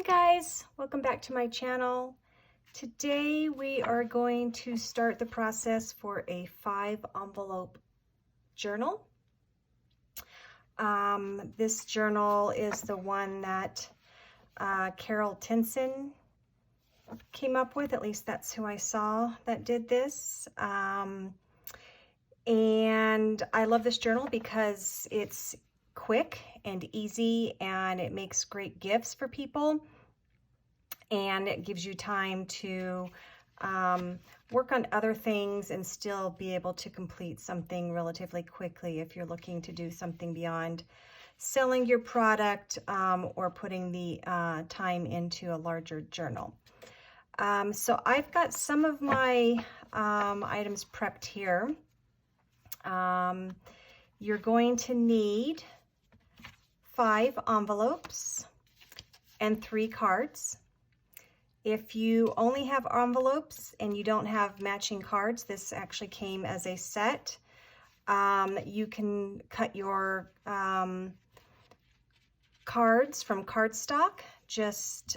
Guys, welcome back to my channel. Today we are going to start the process for a 5-envelope journal. This journal is the one that Carol Tinson came up with. At least that's who I saw that did this. And I love this journal because it's quick and easy, and it makes great gifts for people, and it gives you time to work on other things and still be able to complete something relatively quickly if you're looking to do something beyond selling your product or putting the time into a larger journal. So I've got some of my items prepped here. You're going to need 5 envelopes and 3 cards. If you only have envelopes and you don't have matching cards, this actually came as a set. You can cut your cards from cardstock. Just,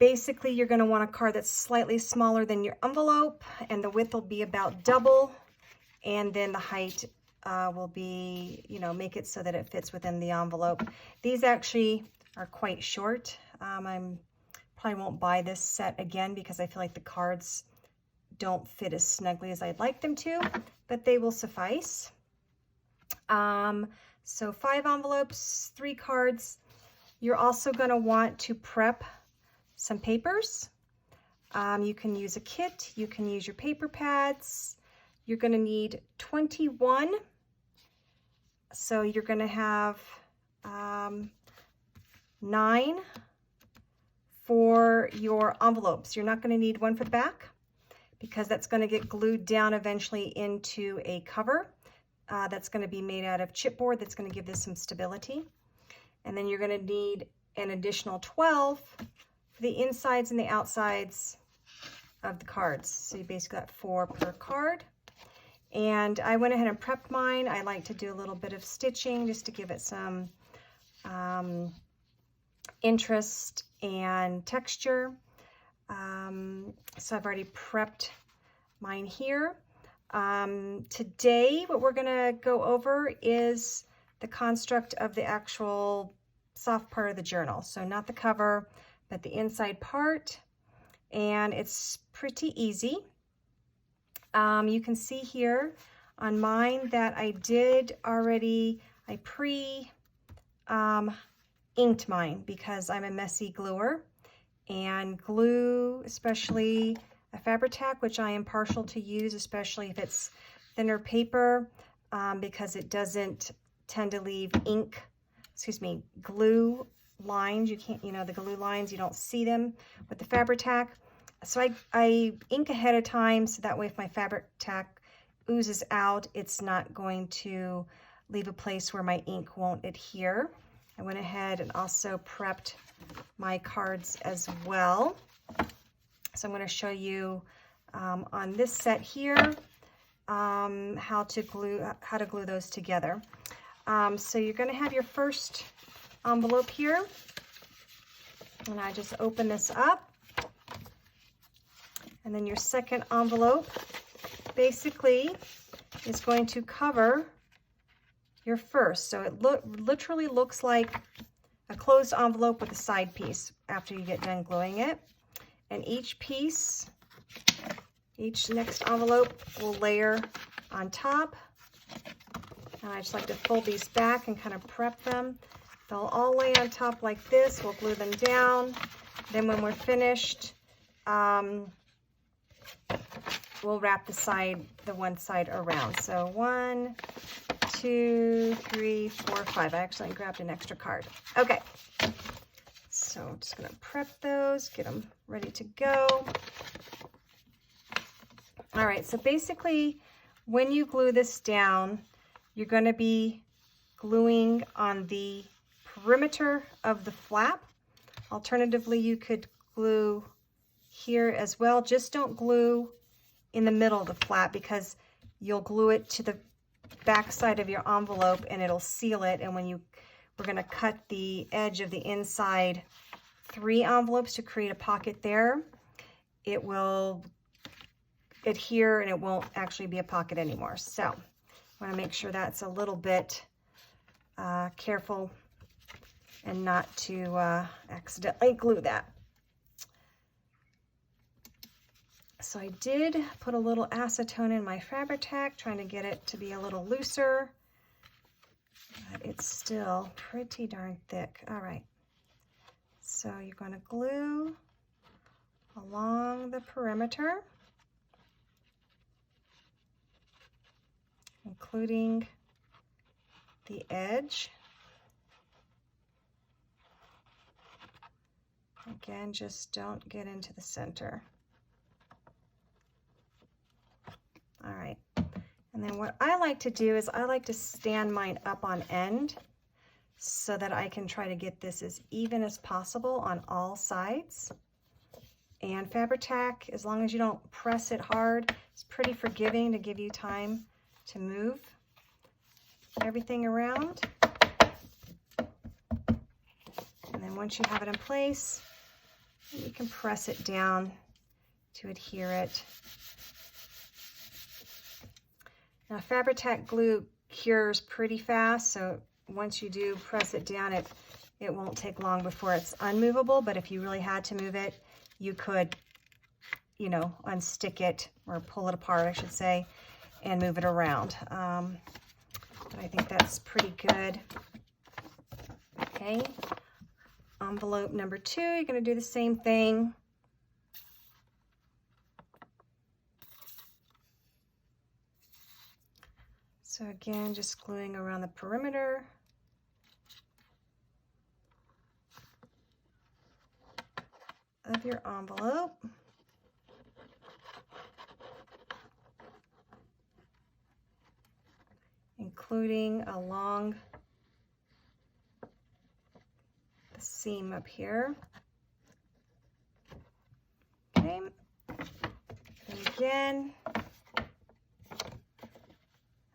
basically you're going to want a card that's slightly smaller than your envelope, and the width will be about double, and then the height will be, make it so that it fits within the envelope. These actually are quite short. I probably won't buy this set again because I feel like the cards don't fit as snugly as I'd like them to, but they will suffice. So 5 envelopes, 3 cards. You're also going to want to prep some papers. You can use a kit, you can use your paper pads. You're going to need 21. So you're going to have 9 for your envelopes. You're not going to need one for the back because that's going to get glued down eventually into a cover that's going to be made out of chipboard that's going to give this some stability. And then you're going to need an additional 12 for the insides and the outsides of the cards. So you basically got 4 per card. And I went ahead and prepped mine. I like to do a little bit of stitching just to give it some interest and texture. So I've already prepped mine here. Today, what we're gonna go over is the construct of the actual soft part of the journal. So not the cover, but the inside part. And it's pretty easy. You can see here on mine that I did already, I inked mine because I'm a messy gluer, and glue, especially a Fabri-Tac, which I am partial to use, especially if it's thinner paper, because it doesn't tend to leave glue lines. You can't, the glue lines, you don't see them with the Fabri-Tac. So I ink ahead of time so that way if my Fabri-Tac oozes out, it's not going to leave a place where my ink won't adhere. I went ahead and also prepped my cards as well. So I'm going to show you on this set here how to glue those together. So you're going to have your first envelope here, and I just open this up. And then your second envelope basically is going to cover your first. So it literally looks like a closed envelope with a side piece after you get done gluing it. And each next envelope will layer on top. And I just like to fold these back and kind of prep them. They'll all lay on top like this. We'll glue them down. Then when we're finished, we'll wrap the one side around. So 1, 2, 3, 4, 5. I actually grabbed an extra card. Okay. So I'm just going to prep those, get them ready to go. All right. So basically, when you glue this down, you're going to be gluing on the perimeter of the flap. Alternatively, you could glue here as well. Just don't glue in the middle of the flap because you'll glue it to the back side of your envelope and it'll seal it. And when we're going to cut the edge of the inside 3 envelopes to create a pocket there. It will adhere and it won't actually be a pocket anymore. So I want to make sure that's a little bit careful and not to accidentally glue that. So I did put a little acetone in my Fabri-Tac, trying to get it to be a little looser, but it's still pretty darn thick. All right, so you're going to glue along the perimeter, including the edge. Again, just don't get into the center. All right, and then what I like to do is I like to stand mine up on end so that I can try to get this as even as possible on all sides. And Fabri-Tac, as long as you don't press it hard, it's pretty forgiving to give you time to move everything around. And then once you have it in place, you can press it down to adhere it. Now, Fabri-Tac glue cures pretty fast, so once you do press it down, it won't take long before it's unmovable. But if you really had to move it, you could, you know, unstick it or pull it apart, I should say, and move it around. But I think that's pretty good. Okay, envelope number 2, you're going to do the same thing. So again, just gluing around the perimeter. Of your envelope. Including along the seam up here. Okay, and again,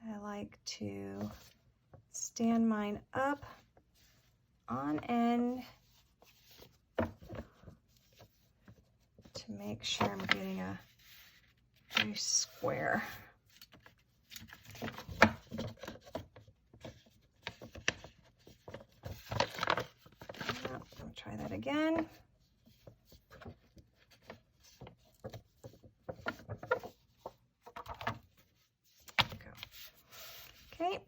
I like to stand mine up on end to make sure I'm getting a very square. I'll try that again. Okay,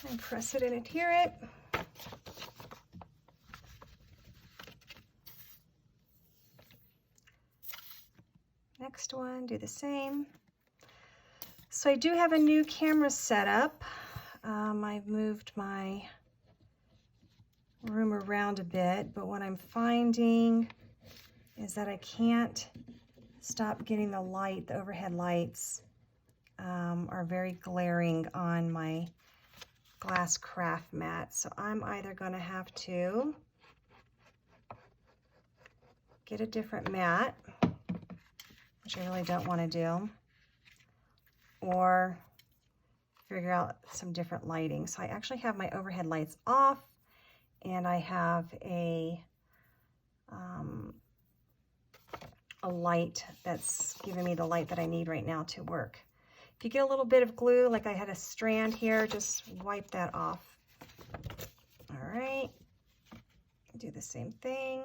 and press it and adhere it. Next one, do the same. So I do have a new camera set up. I've moved my room around a bit, but what I'm finding is that I can't stop getting the light. The overhead lights are very glaring on my glass craft mat. So I'm either going to have to get a different mat, which I really don't want to do, or figure out some different lighting. So I actually have my overhead lights off, and I have a light that's giving me the light that I need right now to work. If you get a little bit of glue, like I had a strand here, just wipe that off. All right, do the same thing.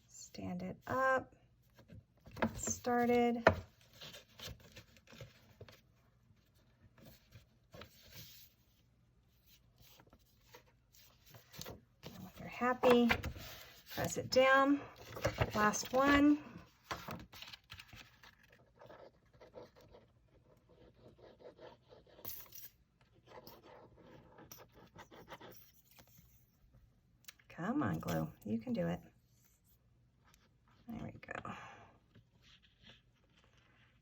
Stand it up, get started. And if you're happy, press it down. Last one. Come on, glue. You can do it. There we go.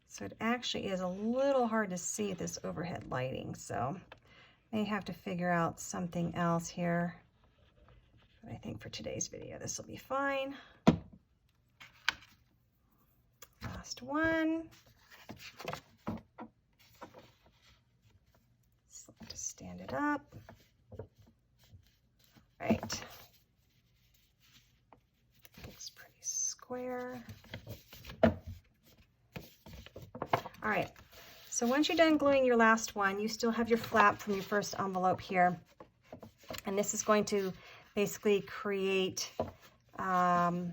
So it actually is a little hard to see this overhead lighting, so may have to figure out something else here. But I think for today's video, this will be fine. Last one. So just stand it up. Right. Looks pretty square. All right. So once you're done gluing your last one, you still have your flap from your first envelope here. And this is going to basically create the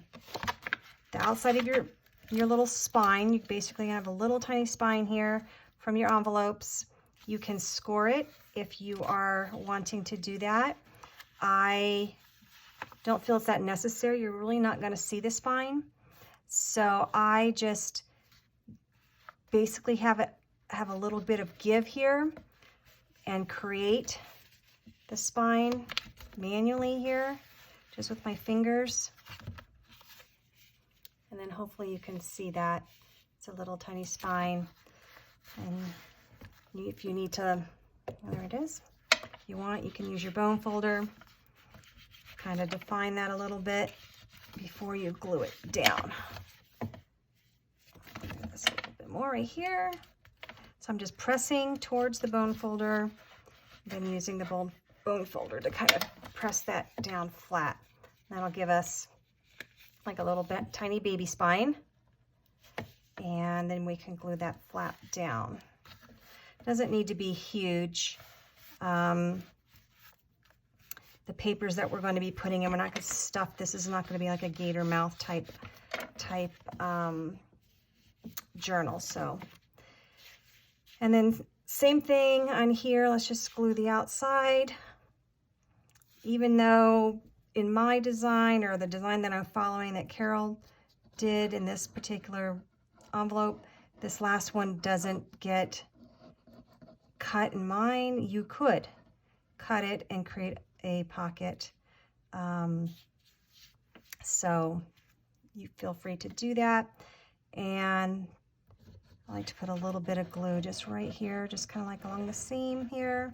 outside of your little spine. You basically have a little tiny spine here from your envelopes. You can score it if you are wanting to do that. I don't feel it's that necessary. You're really not going to see the spine. So I just basically have a little bit of give here and create the spine manually here, just with my fingers. And then hopefully you can see that. It's a little tiny spine. And if you need to, there it is. If you want, you can use your bone folder, kind of define that a little bit before you glue it down. This a little bit more right here. So I'm just pressing towards the bone folder, then using the bone folder to kind of press that down flat. That'll give us like a little bit tiny baby spine, and then we can glue that flap down. Doesn't need to be huge. The papers that we're going to be putting in, we're not going to stuff. This is not going to be like a gator mouth type journal. So, and then same thing on here. Let's just glue the outside. Even though in my design, or the design that I'm following that Carol did in this particular envelope, this last one doesn't get cut in mine. You could cut it and create a pocket. So you feel free to do that. And I like to put a little bit of glue just right here, just kind of like along the seam here,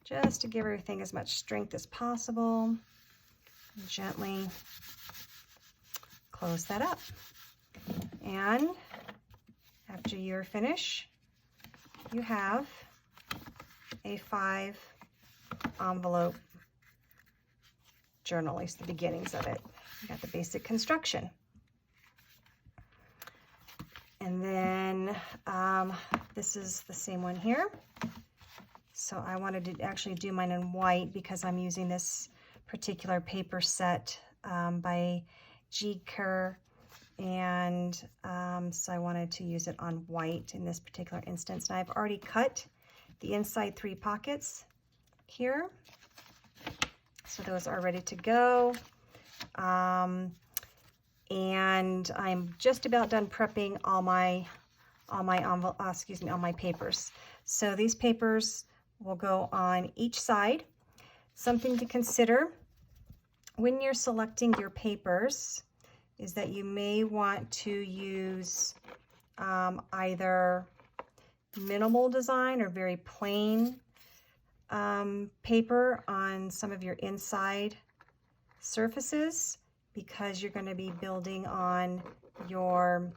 just to give everything as much strength as possible. And gently close that up. And after you're finished, you have a 5 envelope journal, at least the beginnings of it. You got the basic construction. And then this is the same one here. So I wanted to actually do mine in white because I'm using this particular paper set by G. Kerr, and so I wanted to use it on white in this particular instance. And I've already cut the inside 3 pockets here, so those are ready to go. And I'm just about done prepping all my papers. So these papers will go on each side. Something to consider when you're selecting your papers is that you may want to use either minimal design or very plain paper on some of your inside surfaces, because you're going to be building on your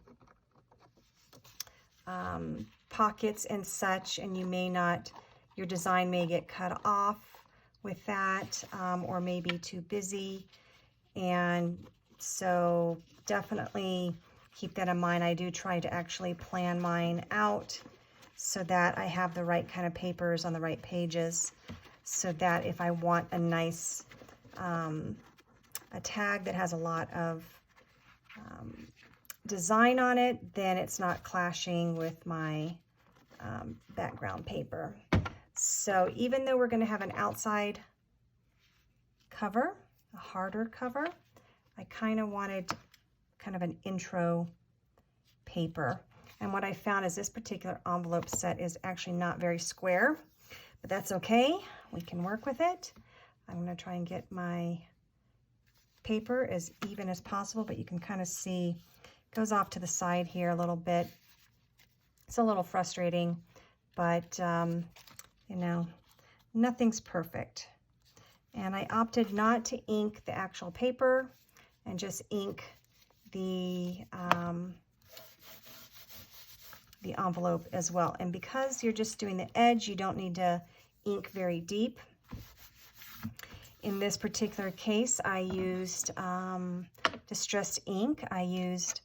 pockets and such, and you may not, your design may get cut off with that, or maybe too busy. And so definitely keep that in mind. I do try to actually plan mine out so that I have the right kind of papers on the right pages, so that if I want a nice a tag that has a lot of design on it, then it's not clashing with my background paper. So even though we're going to have an outside cover, a harder cover, I kind of wanted kind of an intro paper. And what I found is this particular envelope set is actually not very square, but that's okay. We can work with it. I'm going to try and get my paper as even as possible, but you can kind of see it goes off to the side here a little bit. It's a little frustrating, but you know, nothing's perfect. And I opted not to ink the actual paper and just ink the envelope as well. And because you're just doing the edge, you don't need to ink very deep. In this particular case, I used Distressed Ink. I used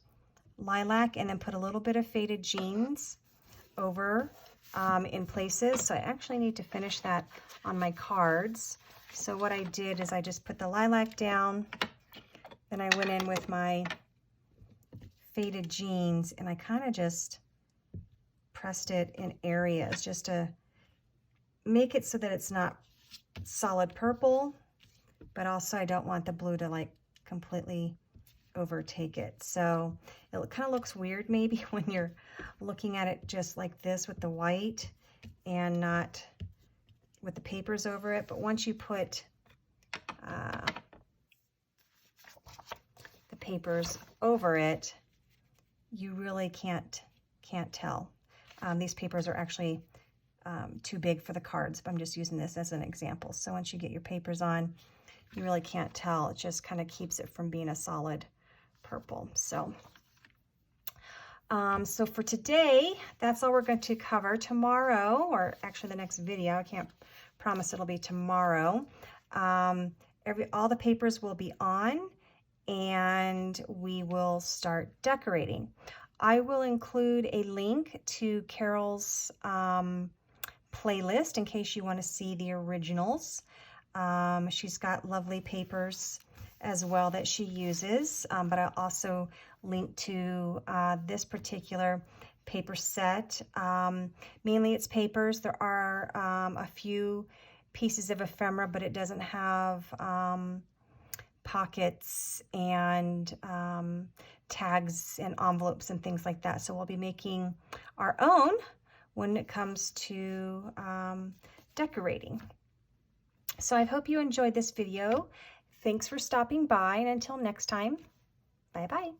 lilac and then put a little bit of Faded Jeans over in places. So I actually need to finish that on my cards. So what I did is I just put the lilac down, then I went in with my Faded Jeans and I kind of just pressed it in areas just to make it so that it's not solid purple, but also I don't want the blue to like completely overtake it. So it kind of looks weird maybe when you're looking at it just like this with the white and not with the papers over it. But once you put the papers over it, you really can't tell. These papers are actually too big for the cards, but I'm just using this as an example. So once you get your papers on, you really can't tell. It just kind of keeps it from being a solid purple. So so for today, that's all we're going to cover. Tomorrow, or actually the next video, I can't promise it'll be tomorrow, all the papers will be on and we will start decorating. I will include a link to Carol's playlist in case you want to see the originals. She's got lovely papers as well that she uses, but I'll also link to this particular paper set. Mainly it's papers. There are a few pieces of ephemera, but it doesn't have pockets and tags and envelopes and things like that. So we'll be making our own when it comes to decorating. So I hope you enjoyed this video. Thanks for stopping by, and until next time, bye-bye.